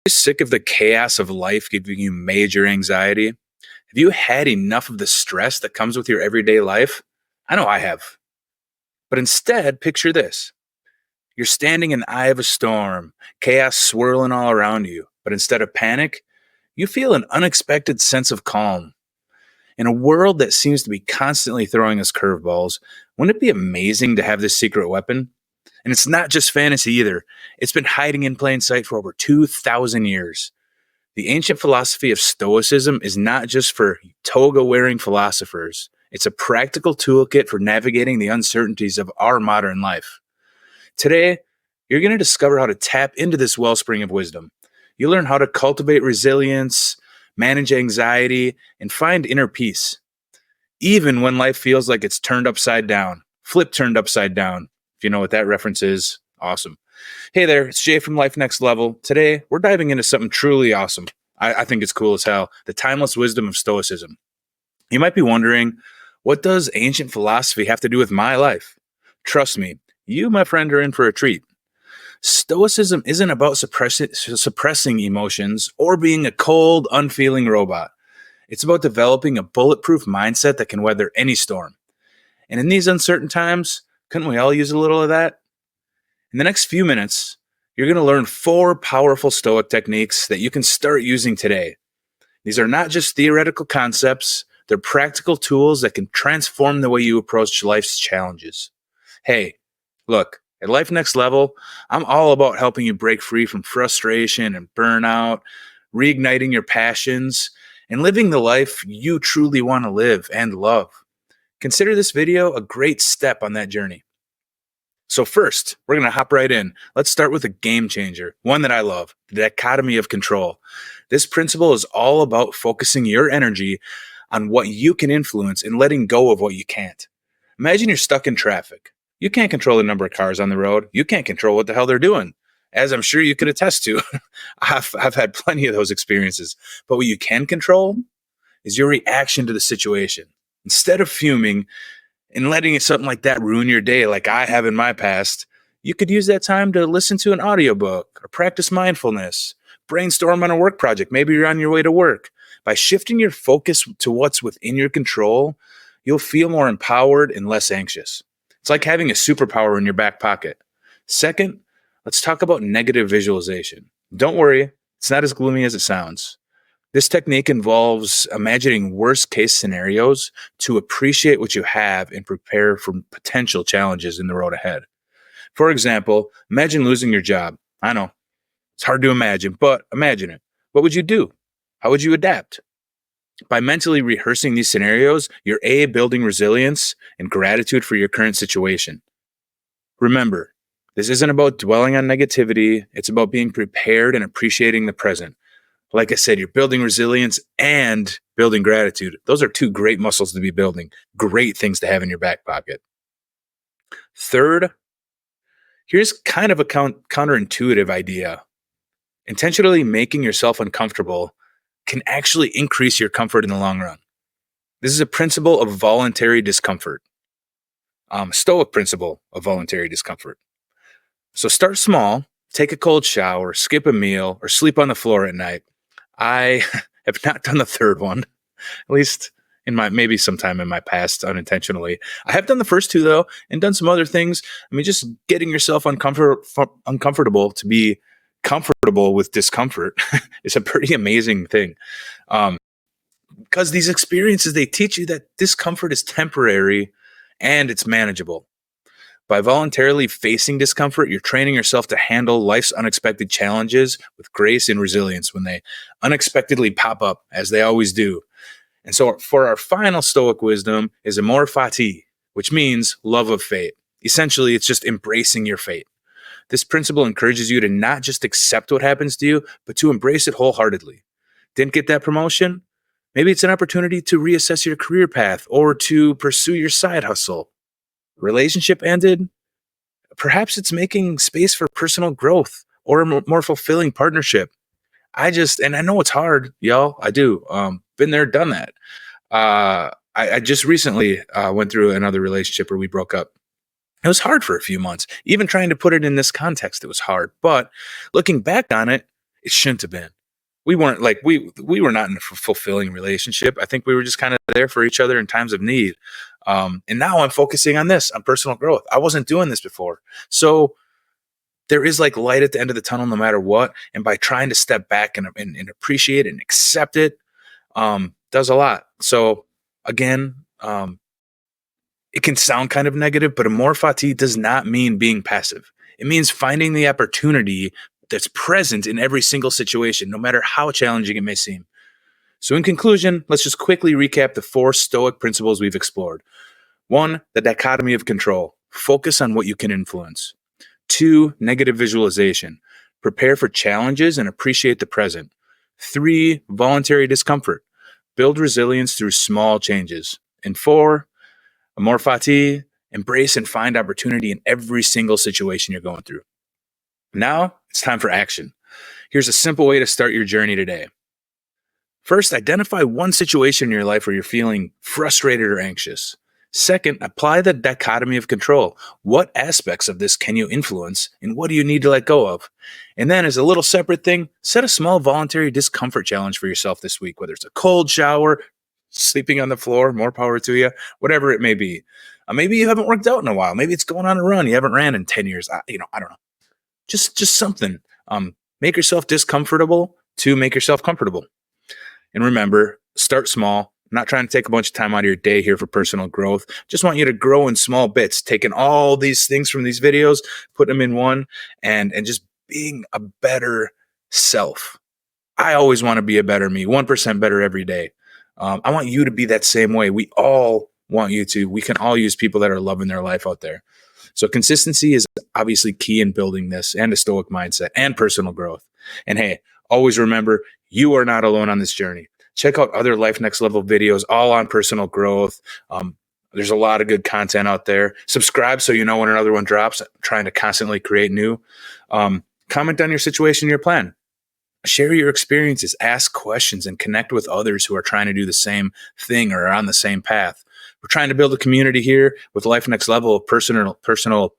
You sick of the chaos of life giving you major anxiety? Have you had enough of the stress that comes with your everyday life? I know I have. But instead, picture this. You're standing in the eye of a storm, chaos swirling all around you. But instead of panic, you feel an unexpected sense of calm. In a world that seems to be constantly throwing us curveballs, wouldn't it be amazing to have this secret weapon? And it's not just fantasy either. It's been hiding in plain sight for over 2,000 years. The ancient philosophy of Stoicism is not just for toga-wearing philosophers. It's a practical toolkit for navigating the uncertainties of our modern life. Today, you're going to discover how to tap into this wellspring of wisdom. You'll learn how to cultivate resilience, manage anxiety, and find inner peace. Even when life feels like it's turned upside down, turned upside down. If you know what that reference is, awesome. Hey there, it's Jay from Life Next Level. Today, we're diving into something truly awesome. I think it's cool as hell. The timeless wisdom of Stoicism. You might be wondering, what does ancient philosophy have to do with my life? Trust me, you, my friend, are in for a treat. Stoicism isn't about suppressing emotions or being a cold, unfeeling robot. It's about developing a bulletproof mindset that can weather any storm. And in these uncertain times, couldn't we all use a little of that? In the next few minutes, you're going to learn 4 powerful Stoic techniques that you can start using today. These are not just theoretical concepts, they're practical tools that can transform the way you approach life's challenges. Hey, look, at Life Next Level, I'm all about helping you break free from frustration and burnout, reigniting your passions, and living the life you truly want to live and love. Consider this video a great step on that journey. So first, we're going to hop right in. Let's start with a game changer, one that I love, the dichotomy of control. This principle is all about focusing your energy on what you can influence and letting go of what you can't. Imagine you're stuck in traffic. You can't control the number of cars on the road. You can't control what the hell they're doing, as I'm sure you could attest to. I've had plenty of those experiences. But what you can control is your reaction to the situation. Instead of fuming and letting something like that ruin your day like I have in my past, you could use that time to listen to an audiobook or practice mindfulness, brainstorm on a work project. Maybe you're on your way to work. By shifting your focus to what's within your control, you'll feel more empowered and less anxious. It's like having a superpower in your back pocket. Second, let's talk about negative visualization. Don't worry, it's not as gloomy as it sounds. This technique involves imagining worst-case scenarios to appreciate what you have and prepare for potential challenges in the road ahead. For example, imagine losing your job. I know, it's hard to imagine, but imagine it. What would you do? How would you adapt? By mentally rehearsing these scenarios, you're building resilience and gratitude for your current situation. Remember, this isn't about dwelling on negativity. It's about being prepared and appreciating the present. Like I said, you're building resilience and building gratitude. Those are 2 great muscles to be building, great things to have in your back pocket. Third, here's kind of a counterintuitive idea. Intentionally making yourself uncomfortable can actually increase your comfort in the long run. This is a principle of voluntary discomfort. Stoic principle of voluntary discomfort. So start small, take a cold shower, skip a meal, or sleep on the floor at night. I have not done the third one, at least maybe sometime in my past unintentionally. I have done the first 2 though, and done some other things. I mean, just getting yourself uncomfortable to be comfortable with discomfort is a pretty amazing thing. Because these experiences, they teach you that discomfort is temporary and it's manageable. By voluntarily facing discomfort, you're training yourself to handle life's unexpected challenges with grace and resilience when they unexpectedly pop up, as they always do. And so for our final Stoic wisdom is Amor, fati, which means love of fate. Essentially, it's just embracing your fate. This principle encourages you to not just accept what happens to you, but to embrace it wholeheartedly. Didn't get that promotion? Maybe it's an opportunity to reassess your career path or to pursue your side hustle. Relationship ended? Perhaps it's making space for personal growth or a more fulfilling partnership. I know it's hard, y'all. I do. Been there, done that. I just recently went through another relationship where we broke up. It was hard for a few months. Even trying to put it in this context, it was hard. But looking back on it, It shouldn't have been. We weren't like we were not in a fulfilling relationship. I think we were just kind of there for each other in times of need. And now I'm focusing on this, on personal growth. I wasn't doing this before. So there is like light at the end of the tunnel no matter what. And by trying to step back and appreciate it and accept it, does a lot. So again, it can sound kind of negative, but amor fati does not mean being passive. It means finding the opportunity that's present in every single situation, no matter how challenging it may seem. So in conclusion, let's just quickly recap the 4 Stoic principles we've explored. 1, the dichotomy of control. Focus on what you can influence. 2, negative visualization. Prepare for challenges and appreciate the present. 3, voluntary discomfort. Build resilience through small changes. And 4, amor fati. Embrace and find opportunity in every single situation you're going through. Now, it's time for action. Here's a simple way to start your journey today. First, identify one situation in your life where you're feeling frustrated or anxious. Second, apply the dichotomy of control. What aspects of this can you influence, and what do you need to let go of? And then, as a little separate thing, set a small voluntary discomfort challenge for yourself this week, whether it's a cold shower, sleeping on the floor, more power to you, whatever it may be. Maybe you haven't worked out in a while. Maybe it's going on a run. You haven't ran in 10 years. I don't know. Just something. Make yourself discomfortable to make yourself comfortable. And remember, start small. I'm not trying to take a bunch of time out of your day here for personal growth. Just want you to grow in small bits, taking all these things from these videos, put them in one, and just being a better self. I always want to be a better me, 1% better every day. I want you to be that same way. We all want you to. We can all use people that are loving their life out there. So consistency is obviously key in building this and a Stoic mindset and personal growth. And hey, always remember, you are not alone on this journey. Check out other Life Next Level videos, all on personal growth. There's a lot of good content out there. Subscribe so you know when another one drops. I'm trying to constantly create new. Comment on your situation, your plan. Share your experiences, ask questions, and connect with others who are trying to do the same thing or are on the same path. We're trying to build a community here with Life Next Level of personal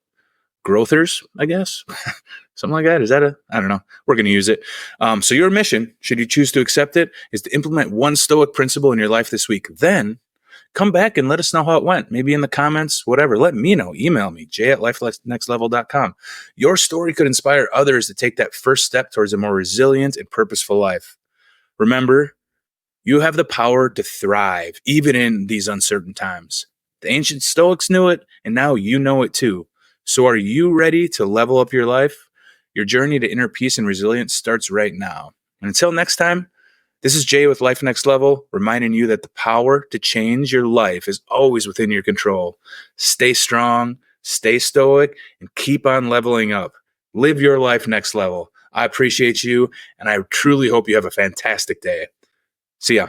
growthers, I guess. Something like that. Is that I don't know. We're going to use it. So your mission, should you choose to accept it, is to implement one Stoic principle in your life this week. Then come back and let us know how it went. Maybe in the comments, whatever. Let me know. Email me, j@lifelifenextlevel.com. Your story could inspire others to take that first step towards a more resilient and purposeful life. Remember, you have the power to thrive, even in these uncertain times. The ancient Stoics knew it, and now you know it too. So are you ready to level up your life? Your journey to inner peace and resilience starts right now. And until next time, this is Jay with Life Next Level, reminding you that the power to change your life is always within your control. Stay strong, stay stoic, and keep on leveling up. Live your life next level. I appreciate you, and I truly hope you have a fantastic day. See ya.